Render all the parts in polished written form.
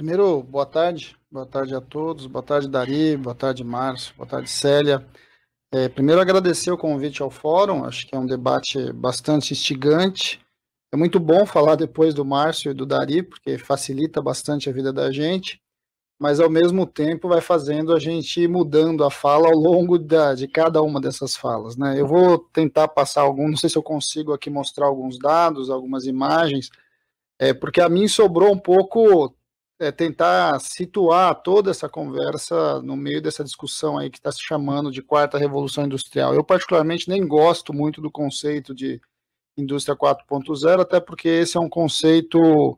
Primeiro, boa tarde a todos, boa tarde Dari, boa tarde Márcio, boa tarde Célia. Primeiro agradecer o convite ao fórum, acho que é um debate bastante instigante. É muito bom falar depois do Márcio e do Dari, porque facilita bastante a vida da gente, mas ao mesmo tempo vai fazendo a gente ir mudando a fala ao longo de cada uma dessas falas, né? Eu vou tentar passar não sei se eu consigo aqui mostrar alguns dados, algumas imagens, porque a mim sobrou um pouco tentar situar toda essa conversa no meio dessa discussão aí que está se chamando de quarta revolução industrial. Eu, particularmente, nem gosto muito do conceito de indústria 4.0, até porque esse é um conceito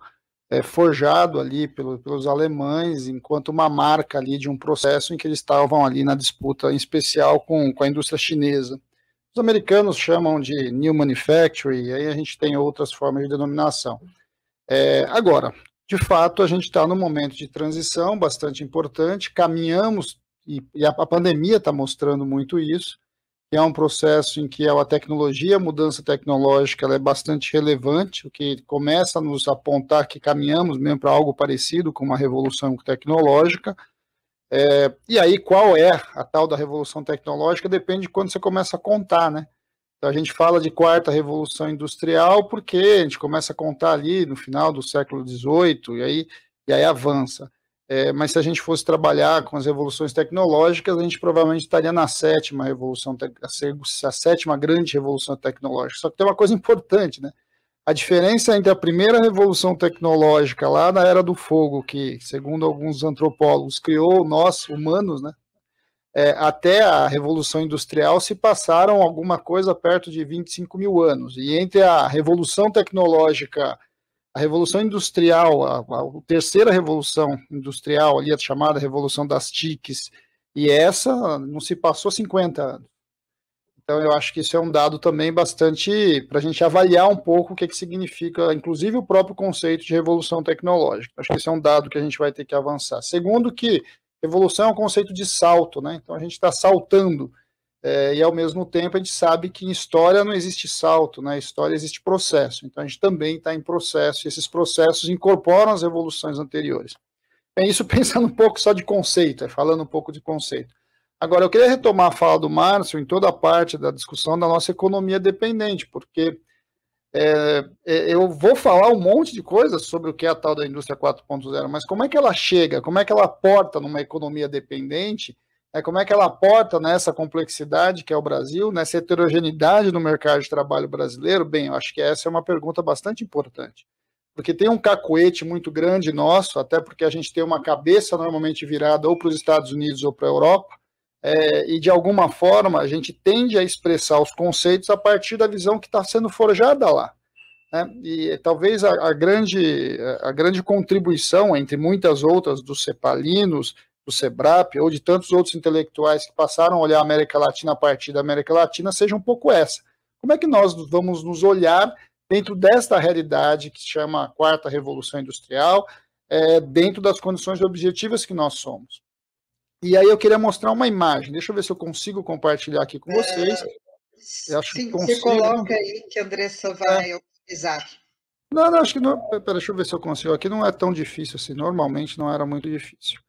forjado ali pelos alemães, enquanto uma marca ali de um processo em que eles estavam ali na disputa, em especial com a indústria chinesa. Os americanos chamam de New Manufacturing, e aí a gente tem outras formas de denominação. Agora, de fato, a gente está num momento de transição bastante importante, caminhamos, e a pandemia está mostrando muito isso, que é um processo em que a tecnologia, a mudança tecnológica, ela é bastante relevante, o que começa a nos apontar que caminhamos mesmo para algo parecido com uma revolução tecnológica. E aí, qual é a tal da revolução tecnológica? Depende de quando você começa a contar, né? Então, a gente fala de quarta revolução industrial porque a gente começa a contar ali no final do século XVIII e aí avança. Mas se a gente fosse trabalhar com as revoluções tecnológicas, a gente provavelmente estaria na sétima revolução, a sétima grande revolução tecnológica. Só que tem uma coisa importante, né? A diferença entre a primeira revolução tecnológica lá na Era do Fogo, que, segundo alguns antropólogos, criou nós, humanos, né? Até a Revolução Industrial se passaram alguma coisa perto de 25 mil anos. E entre a Revolução Tecnológica, a Revolução Industrial, a terceira Revolução Industrial, ali a chamada Revolução das TICs, e essa não se passou 50 anos. Então eu acho que isso é um dado também bastante para a gente avaliar um pouco o que significa, inclusive o próprio conceito de revolução tecnológica. Acho que esse é um dado que a gente vai ter que avançar. Segundo que evolução é um conceito de salto, né? Então a gente está saltando, e ao mesmo tempo a gente sabe que em história não existe salto, na história existe processo. Então a gente também está em processo, e esses processos incorporam as revoluções anteriores. Isso pensando um pouco só de conceito, falando um pouco de conceito. Agora, eu queria retomar a fala do Márcio em toda a parte da discussão da nossa economia dependente, porque eu vou falar um monte de coisas sobre o que é a tal da indústria 4.0, mas como é que ela chega, como é que ela aporta numa economia dependente, como é que ela aporta nessa complexidade que é o Brasil, nessa heterogeneidade no mercado de trabalho brasileiro? Bem, eu acho que essa é uma pergunta bastante importante, porque tem um cacoete muito grande nosso, até porque a gente tem uma cabeça normalmente virada ou para os Estados Unidos ou para a Europa, e de alguma forma a gente tende a expressar os conceitos a partir da visão que está sendo forjada lá. Né? E talvez a grande contribuição, entre muitas outras, dos cepalinos, do SEBRAP, ou de tantos outros intelectuais que passaram a olhar a América Latina a partir da América Latina, seja um pouco essa. Como é que nós vamos nos olhar dentro desta realidade que se chama Quarta Revolução Industrial, dentro das condições objetivas que nós somos? E aí eu queria mostrar uma imagem. Deixa eu ver se eu consigo compartilhar aqui com vocês. Eu acho que consigo. Você coloca aí que a Andressa vai autorizar. Não, acho que não. Pera, deixa eu ver se eu consigo. Aqui não é tão difícil assim. Normalmente não era muito difícil.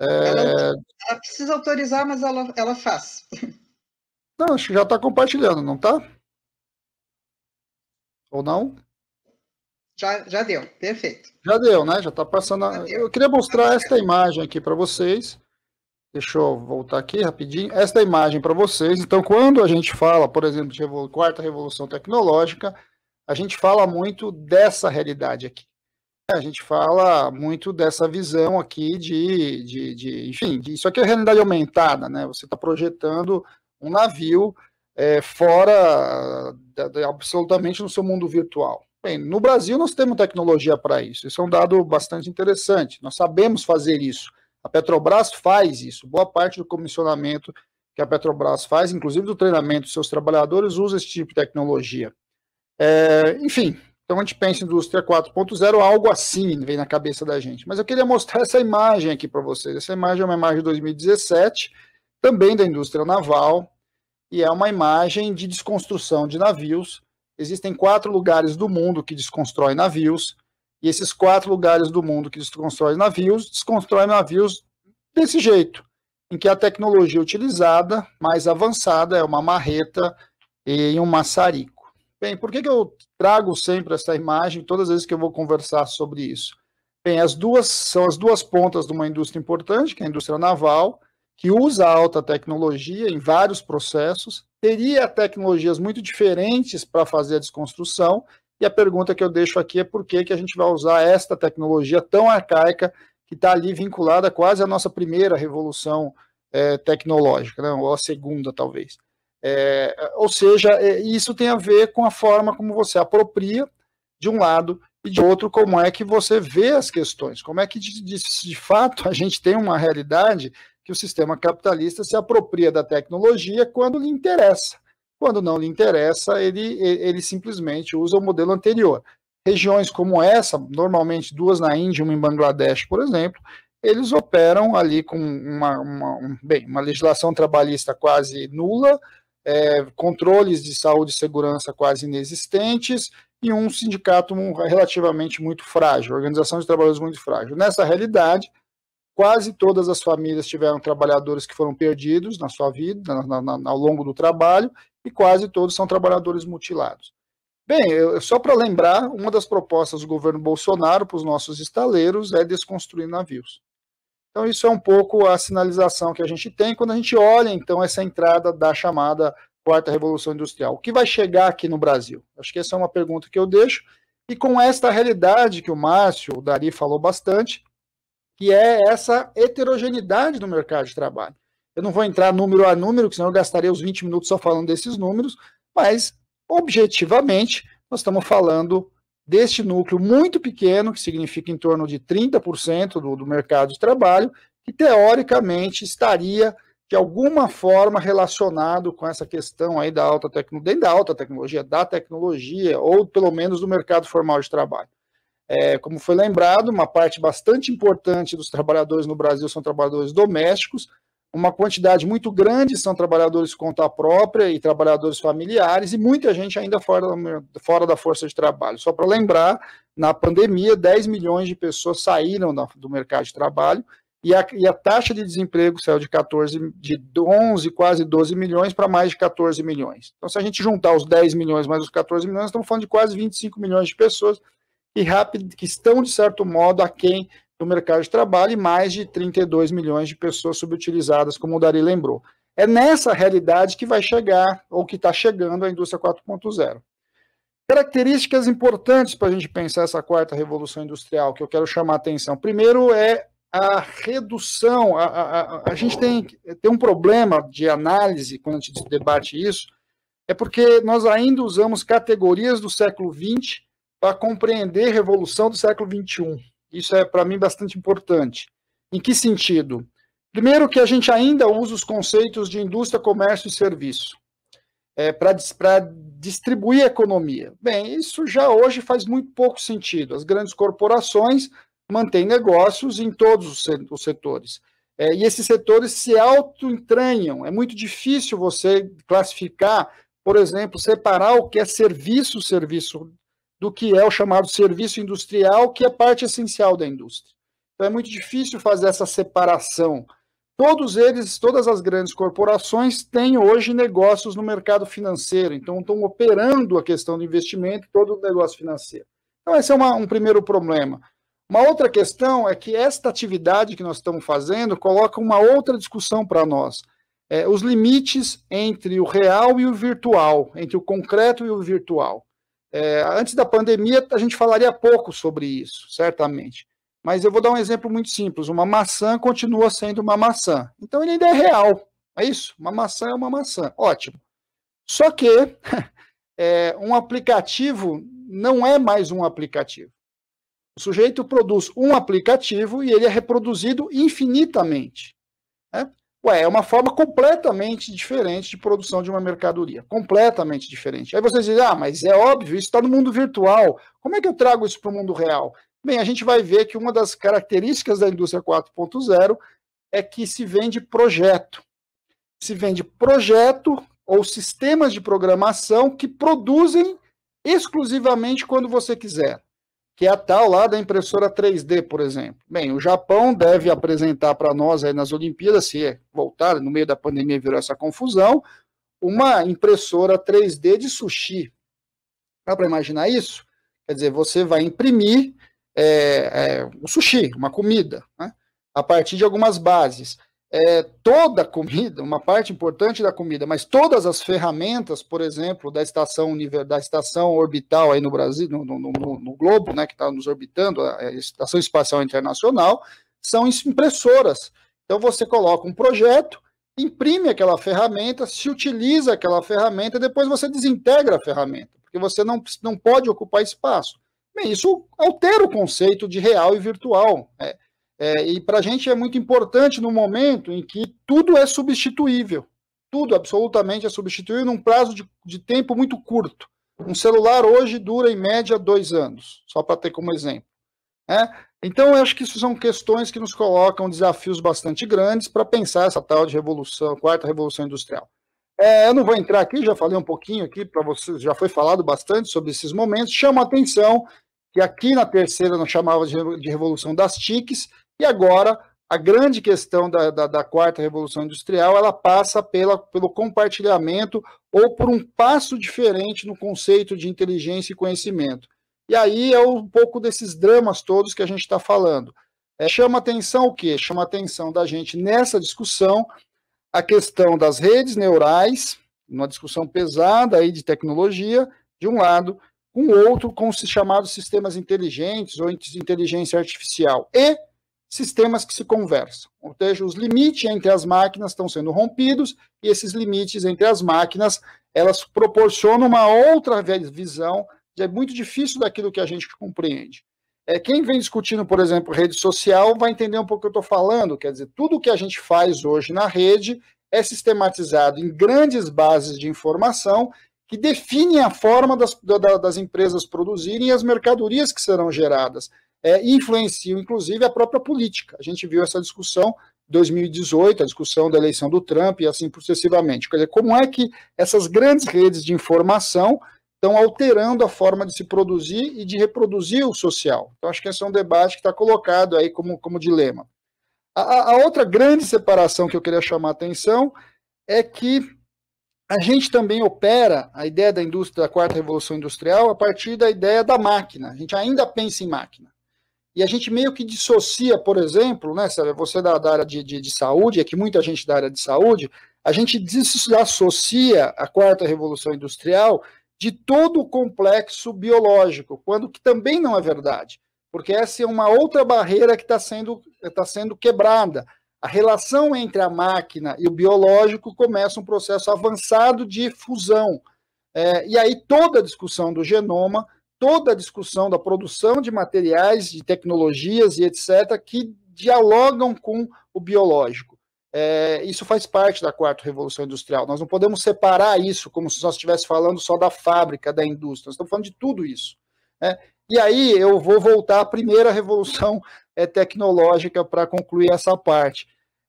Ela precisa autorizar, mas ela faz. Não, acho que já está compartilhando, não está? Ou não? Já deu, perfeito. Já deu, né? Já está passando. Eu queria mostrar esta imagem aqui para vocês. Deixa eu voltar aqui rapidinho. Esta imagem para vocês. Então, quando a gente fala, por exemplo, de quarta revolução tecnológica, a gente fala muito dessa realidade aqui. A gente fala muito dessa visão aqui enfim, isso aqui é realidade aumentada, né? Você está projetando um navio fora absolutamente no seu mundo virtual. Bem, no Brasil nós temos tecnologia para isso. Isso é um dado bastante interessante. Nós sabemos fazer isso. A Petrobras faz isso. Boa parte do comissionamento que a Petrobras faz, inclusive do treinamento dos seus trabalhadores, usa esse tipo de tecnologia. Enfim, então a gente pensa em indústria 4.0, algo assim vem na cabeça da gente. Mas eu queria mostrar essa imagem aqui para vocês. Essa imagem é uma imagem de 2017, também da indústria naval, e é uma imagem de desconstrução de navios. Existem 4 lugares do mundo que desconstroem navios. E esses 4 lugares do mundo que desconstroem navios desse jeito, em que a tecnologia utilizada, mais avançada, é uma marreta e um maçarico. Bem, por que eu trago sempre essa imagem todas as vezes que eu vou conversar sobre isso? Bem, são as duas pontas de uma indústria importante, que é a indústria naval, que usa a alta tecnologia em vários processos, teria tecnologias muito diferentes para fazer a desconstrução, e a pergunta que eu deixo aqui é por que a gente vai usar esta tecnologia tão arcaica que está ali vinculada quase à nossa primeira revolução tecnológica, né, ou a segunda, talvez. Ou seja, isso tem a ver com a forma como você apropria de um lado e de outro, como é que você vê as questões, como é que de fato a gente tem uma realidade que o sistema capitalista se apropria da tecnologia quando lhe interessa. Quando não lhe interessa, ele simplesmente usa o modelo anterior. Regiões como essa, normalmente 2 na Índia e 1 em Bangladesh, por exemplo, eles operam ali com uma legislação trabalhista quase nula, controles de saúde e segurança quase inexistentes e um sindicato relativamente muito frágil, organização de trabalhadores muito frágil. Nessa realidade, quase todas as famílias tiveram trabalhadores que foram perdidos na sua vida, ao longo do trabalho, e quase todos são trabalhadores mutilados. Bem, só para lembrar, uma das propostas do governo Bolsonaro para os nossos estaleiros é desconstruir navios. Então, isso é um pouco a sinalização que a gente tem quando a gente olha, então, essa entrada da chamada quarta revolução industrial. O que vai chegar aqui no Brasil? Acho que essa é uma pergunta que eu deixo. E com esta realidade que o Márcio, o Dari falou bastante, que é essa heterogeneidade do mercado de trabalho. Eu não vou entrar número a número, senão eu gastaria os 20 minutos só falando desses números, mas, objetivamente, nós estamos falando deste núcleo muito pequeno, que significa em torno de 30% do mercado de trabalho, que teoricamente estaria, de alguma forma, relacionado com essa questão aí da alta tecnologia, da tecnologia, ou pelo menos do mercado formal de trabalho. Como foi lembrado, uma parte bastante importante dos trabalhadores no Brasil são trabalhadores domésticos, uma quantidade muito grande são trabalhadores com conta própria e trabalhadores familiares, e muita gente ainda fora da força de trabalho. Só para lembrar, na pandemia, 10 milhões de pessoas saíram do mercado de trabalho, e a taxa de desemprego saiu de 11, quase 12 milhões para mais de 14 milhões. Então, se a gente juntar os 10 milhões mais os 14 milhões, estamos falando de quase 25 milhões de pessoas que estão, de certo modo, aquém do mercado de trabalho, e mais de 32 milhões de pessoas subutilizadas, como o Dari lembrou. É nessa realidade que vai chegar, ou que está chegando, a indústria 4.0. Características importantes para a gente pensar essa quarta revolução industrial, que eu quero chamar a atenção. Primeiro é a redução, a gente tem um problema de análise, quando a gente debate isso, é porque nós ainda usamos categorias do século XX para compreender a revolução do século XXI. Isso é, para mim, bastante importante. Em que sentido? Primeiro, que a gente ainda usa os conceitos de indústria, comércio e serviço para distribuir a economia. Bem, isso já hoje faz muito pouco sentido. As grandes corporações mantêm negócios em todos os setores. E esses setores se auto-entranham. É muito difícil você classificar, por exemplo, separar o que é serviço do que é o chamado serviço industrial, que é parte essencial da indústria. Então é muito difícil fazer essa separação. Todas as grandes corporações têm hoje negócios no mercado financeiro, então estão operando a questão do investimento, todo o negócio financeiro. Então esse é um primeiro problema. Uma outra questão é que esta atividade que nós estamos fazendo coloca uma outra discussão para nós. Os limites entre o real e o virtual, entre o concreto e o virtual. Antes da pandemia, a gente falaria pouco sobre isso, certamente. Mas eu vou dar um exemplo muito simples. Uma maçã continua sendo uma maçã. Então, ele ainda é real. É isso? Uma maçã é uma maçã. Ótimo. Só que um aplicativo não é mais um aplicativo. O sujeito produz um aplicativo e ele é reproduzido infinitamente. É uma forma completamente diferente de produção de uma mercadoria, completamente diferente. Aí vocês dizem, mas é óbvio, isso está no mundo virtual, como é que eu trago isso para o mundo real? Bem, a gente vai ver que uma das características da indústria 4.0 é que se vende projeto. Se vende projeto ou sistemas de programação que produzem exclusivamente quando você quiser. que é a tal lá da impressora 3D, por exemplo. Bem, o Japão deve apresentar para nós aí nas Olimpíadas, se voltar, no meio da pandemia virou essa confusão, uma impressora 3D de sushi. Dá para imaginar isso? Quer dizer, você vai imprimir o sushi, uma comida, né, a partir de algumas bases. Toda a comida, uma parte importante da comida, mas todas as ferramentas, por exemplo, da estação orbital aí no Brasil, no globo, né, que está nos orbitando, a Estação Espacial Internacional, são impressoras. Então você coloca um projeto, imprime aquela ferramenta, se utiliza aquela ferramenta, depois você desintegra a ferramenta, porque você não pode ocupar espaço. Bem, isso altera o conceito de real e virtual. E para a gente é muito importante no momento em que tudo é substituível. Tudo absolutamente é substituível num prazo de tempo muito curto. Um celular hoje dura, em média, 2 anos, só para ter como exemplo. Então, eu acho que isso são questões que nos colocam desafios bastante grandes para pensar essa tal de revolução, quarta revolução industrial. Eu não vou entrar aqui, já falei um pouquinho aqui para vocês, já foi falado bastante sobre esses momentos. Chama a atenção que aqui na terceira nós chamávamos de revolução das TICs, e agora a grande questão da quarta revolução industrial, ela passa pelo compartilhamento ou por um passo diferente no conceito de inteligência e conhecimento. E aí é um pouco desses dramas todos que a gente está falando. Chama atenção o quê? Chama atenção da gente nessa discussão a questão das redes neurais, uma discussão pesada aí de tecnologia, de um lado, com o outro com os chamados sistemas inteligentes ou inteligência artificial e sistemas que se conversam. Ou seja, os limites entre as máquinas estão sendo rompidos e esses limites entre as máquinas, elas proporcionam uma outra visão, é muito difícil daquilo que a gente compreende. Quem vem discutindo, por exemplo, rede social, vai entender um pouco o que eu estou falando, quer dizer, tudo que a gente faz hoje na rede é sistematizado em grandes bases de informação que definem a forma das empresas produzirem e as mercadorias que serão geradas. Influenciam, inclusive, a própria política. A gente viu essa discussão em 2018, a discussão da eleição do Trump e assim sucessivamente. Quer dizer, como é que essas grandes redes de informação estão alterando a forma de se produzir e de reproduzir o social. Então, acho que esse é um debate que está colocado aí como dilema. A outra grande separação que eu queria chamar a atenção é que a gente também opera a ideia da indústria, da quarta revolução industrial, a partir da ideia da máquina. A gente ainda pensa em máquina. E a gente meio que dissocia, por exemplo, né, você da área de saúde, que muita gente da área de saúde, a gente desassocia a quarta revolução industrial de todo o complexo biológico, quando que também não é verdade, porque essa é uma outra barreira que está sendo quebrada. A relação entre a máquina e o biológico começa um processo avançado de fusão. E aí toda a discussão do genoma, toda a discussão da produção de materiais, de tecnologias e etc., que dialogam com o biológico. Isso faz parte da quarta revolução industrial. Nós não podemos separar isso como se nós estivéssemos falando só da fábrica, da indústria. Nós estamos falando de tudo isso. E aí eu vou voltar à primeira revolução tecnológica para concluir essa parte.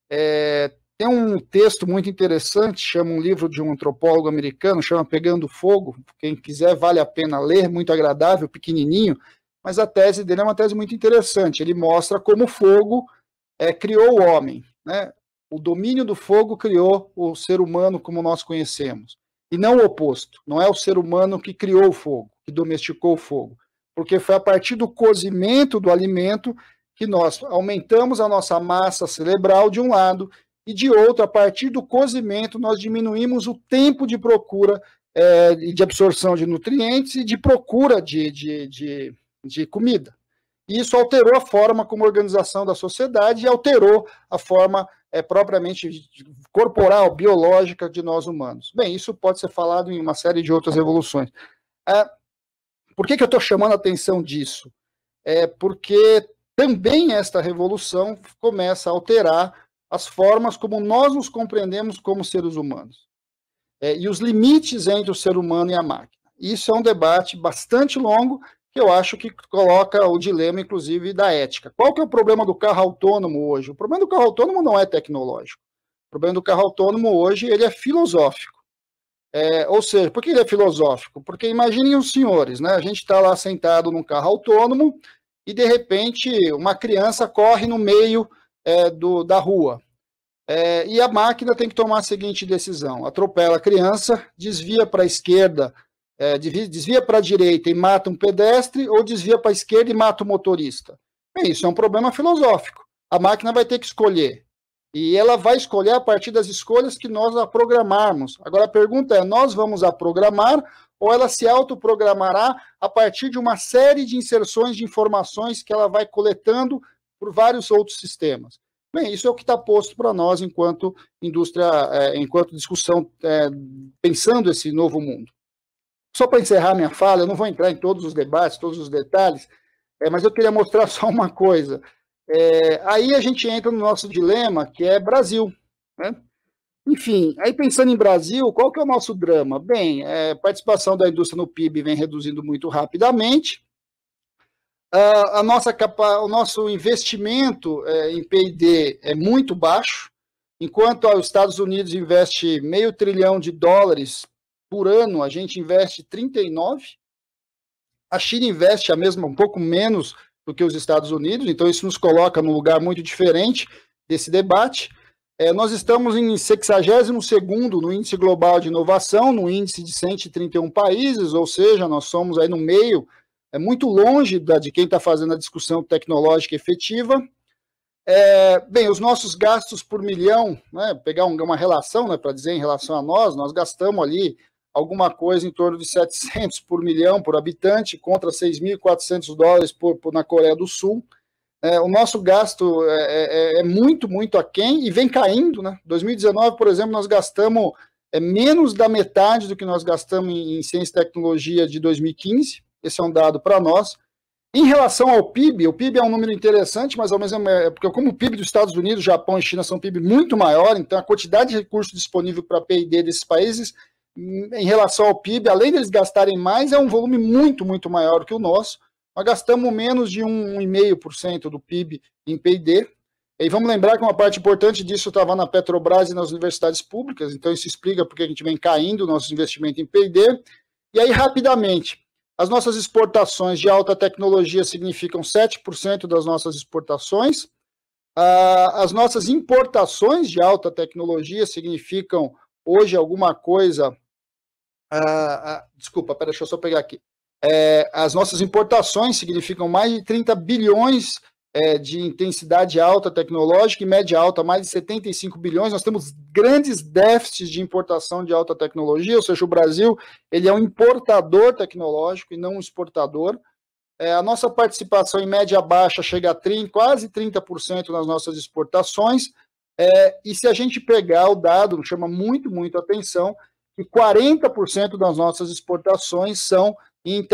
Tem um texto muito interessante, chama um livro de um antropólogo americano, chama Pegando Fogo. Quem quiser, vale a pena ler, muito agradável, pequenininho, mas a tese dele é uma tese muito interessante. Ele mostra como o fogo criou o homem, né? O domínio do fogo criou o ser humano como nós conhecemos. E não o oposto. Não é o ser humano que criou o fogo, que domesticou o fogo. Porque foi a partir do cozimento do alimento que nós aumentamos a nossa massa cerebral de um lado e de outro, a partir do cozimento, nós diminuímos o tempo de procura de absorção de nutrientes e de procura de comida. E isso alterou a forma como a organização da sociedade e alterou a forma propriamente corporal, biológica de nós humanos. Bem, isso pode ser falado em uma série de outras revoluções. Por que eu estou chamando a atenção disso? Porque também esta revolução começa a alterar as formas como nós nos compreendemos como seres humanos. E os limites entre o ser humano e a máquina. Isso é um debate bastante longo, que eu acho que coloca o dilema, inclusive, da ética. Qual que é o problema do carro autônomo hoje? O problema do carro autônomo não é tecnológico. O problema do carro autônomo hoje ele é filosófico. Ou seja, por que ele é filosófico? Porque imaginem os senhores, né? A gente está lá sentado num carro autônomo e, de repente, uma criança corre no meio da rua. E a máquina tem que tomar a seguinte decisão: atropela a criança, desvia para a esquerda, desvia para a direita e mata um pedestre, ou desvia para a esquerda e mata o motorista. Bem, isso é um problema filosófico. A máquina vai ter que escolher. E ela vai escolher a partir das escolhas que nós a programarmos. Agora a pergunta é: nós vamos a programar ou ela se autoprogramará a partir de uma série de inserções de informações que ela vai coletando por vários outros sistemas? Bem, isso é o que está posto para nós enquanto indústria, enquanto discussão, pensando esse novo mundo. Só para encerrar minha fala, eu não vou entrar em todos os debates, todos os detalhes, mas eu queria mostrar só uma coisa. Aí a gente entra no nosso dilema, que é Brasil, né? Enfim, aí pensando em Brasil, qual que é o nosso drama? Bem, a participação da indústria no PIB vem reduzindo muito rapidamente, o nosso investimento em P&D é muito baixo, enquanto os Estados Unidos investe $500 bilhão por ano, a gente investe 39. A China investe a mesma, um pouco menos do que os Estados Unidos, então isso nos coloca num lugar muito diferente desse debate. Nós estamos em 62º no índice global de inovação, no índice de 131 países, ou seja, nós somos aí no meio, muito longe de quem está fazendo a discussão tecnológica efetiva. Bem, os nossos gastos por milhão, né, pegar uma relação, né, para dizer em relação a nós gastamos ali alguma coisa em torno de 700 por milhão por habitante, contra $6.400 na Coreia do Sul. O nosso gasto é muito, muito aquém e vem caindo, né? 2019, por exemplo, nós gastamos menos da metade do que nós gastamos em ciência e tecnologia de 2015. Esse é um dado para nós. Em relação ao PIB, o PIB é um número interessante, mas ao mesmo tempo, porque como o PIB dos Estados Unidos, Japão e China são um PIB muito maior, então a quantidade de recursos disponível para P&D desses países, em relação ao PIB, além deles gastarem mais, é um volume muito, muito maior que o nosso. Nós gastamos menos de 1,5% do PIB em P&D. E vamos lembrar que uma parte importante disso estava na Petrobras e nas universidades públicas, então isso explica porque a gente vem caindo o nosso investimento em P&D. E aí, rapidamente, as nossas exportações de alta tecnologia significam 7% das nossas exportações. As nossas importações de alta tecnologia significam hoje alguma coisa... desculpa, deixa eu só pegar aqui. As nossas importações significam mais de 30 bilhões de intensidade alta tecnológica e média alta, mais de 75 bilhões. Nós temos grandes déficits de importação de alta tecnologia, ou seja, o Brasil ele é um importador tecnológico e não um exportador. A nossa participação em média baixa chega a quase 30% nas nossas exportações, e se a gente pegar o dado, chama muito, muito atenção, que 40% das nossas exportações são em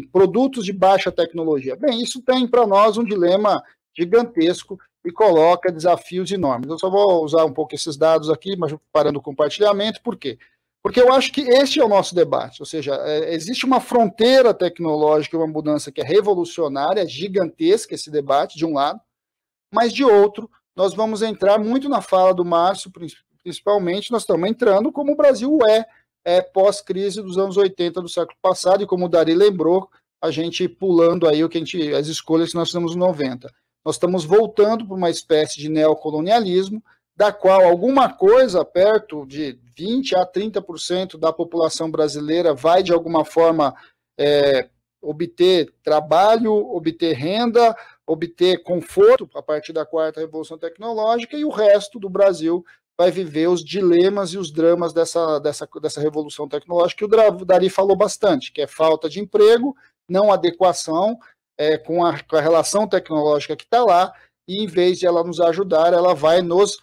produtos de baixa tecnologia. Bem, isso tem para nós um dilema gigantesco e coloca desafios enormes. Eu só vou usar um pouco esses dados aqui, mas parando o compartilhamento. Por quê? Porque eu acho que este é o nosso debate, ou seja, existe uma fronteira tecnológica, uma mudança que é revolucionária, gigantesca esse debate, de um lado, mas de outro, nós vamos entrar muito na fala do Márcio, principalmente, nós estamos entrando como o Brasil pós-crise dos anos 80 do século passado, e como o Dari lembrou, a gente pulando aí as escolhas que nós temos nos 90. Nós estamos voltando para uma espécie de neocolonialismo, da qual alguma coisa perto de 20% a 30% da população brasileira vai, de alguma forma, obter trabalho, obter renda, obter conforto a partir da quarta revolução tecnológica, e o resto do Brasil vai viver os dilemas e os dramas dessa revolução tecnológica, que o Dari falou bastante, que é falta de emprego, não adequação com a relação tecnológica que está lá, e em vez de ela nos ajudar, ela vai nos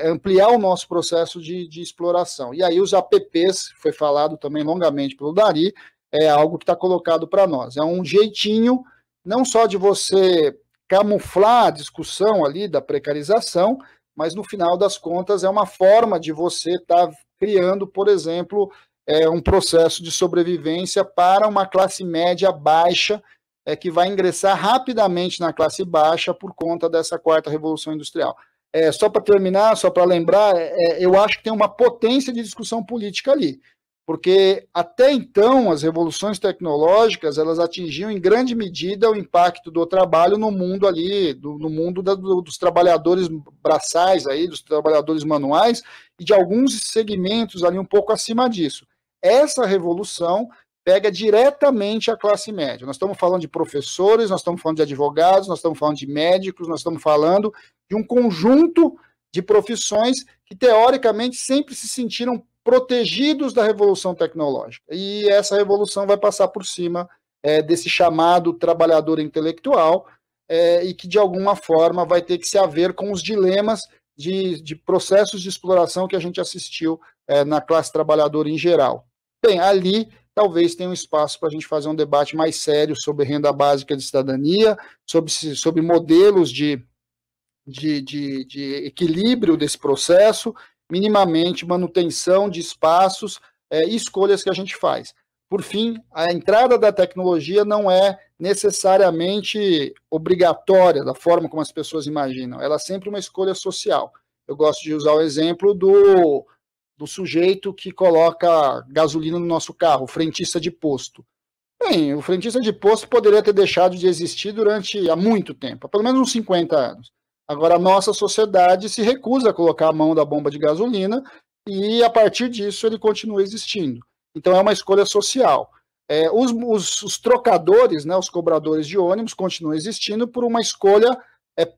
ampliar o nosso processo de exploração. E aí os apps, foi falado também longamente pelo Dari, é algo que está colocado para nós. É um jeitinho, não só de você camuflar a discussão ali da precarização, mas no final das contas é uma forma de você estar criando, por exemplo, um processo de sobrevivência para uma classe média baixa, que vai ingressar rapidamente na classe baixa por conta dessa quarta revolução industrial. Só para terminar, só para lembrar, eu acho que tem uma potência de discussão política ali, porque até então as revoluções tecnológicas elas atingiam em grande medida o impacto do trabalho no mundo ali, no mundo dos trabalhadores braçais aí, dos trabalhadores manuais e de alguns segmentos ali um pouco acima disso. Essa revolução pega diretamente a classe média. Nós estamos falando de professores, nós estamos falando de advogados, nós estamos falando de médicos, nós estamos falando de um conjunto de profissões que, teoricamente, sempre se sentiram protegidos da revolução tecnológica. E essa revolução vai passar por cima desse chamado trabalhador intelectual e que, de alguma forma, vai ter que se haver com os dilemas de processos de exploração que a gente assistiu na classe trabalhadora em geral. Bem, ali talvez tenha um espaço para a gente fazer um debate mais sério sobre renda básica de cidadania, sobre modelos de equilíbrio desse processo, minimamente manutenção de espaços e escolhas que a gente faz. Por fim, a entrada da tecnologia não é necessariamente obrigatória da forma como as pessoas imaginam, ela é sempre uma escolha social. Eu gosto de usar o exemplo do sujeito que coloca gasolina no nosso carro, o frentista de posto. Bem, o frentista de posto poderia ter deixado de existir há muito tempo, há pelo menos uns 50 anos. Agora, a nossa sociedade se recusa a colocar a mão da bomba de gasolina e, a partir disso, ele continua existindo. Então, é uma escolha social. Os trocadores, né, os cobradores de ônibus, continuam existindo por uma escolha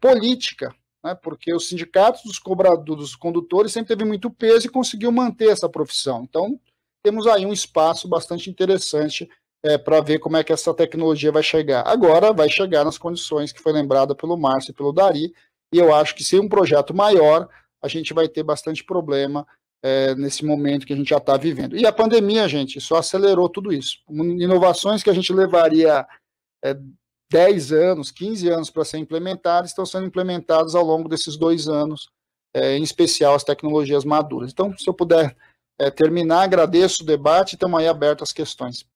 política, né, porque os sindicatos dos condutores sempre teve muito peso e conseguiu manter essa profissão. Então, temos aí um espaço bastante interessante para ver como é que essa tecnologia vai chegar. Agora, vai chegar nas condições que foi lembrada pelo Márcio e pelo Dari, e eu acho que sem um projeto maior, a gente vai ter bastante problema nesse momento que a gente já está vivendo. E a pandemia, gente, só acelerou tudo isso. Inovações que a gente levaria 10 anos, 15 anos para ser implementadas, estão sendo implementadas ao longo desses 2 anos, em especial as tecnologias maduras. Então, se eu puder terminar, agradeço o debate e estamos aí abertos às questões.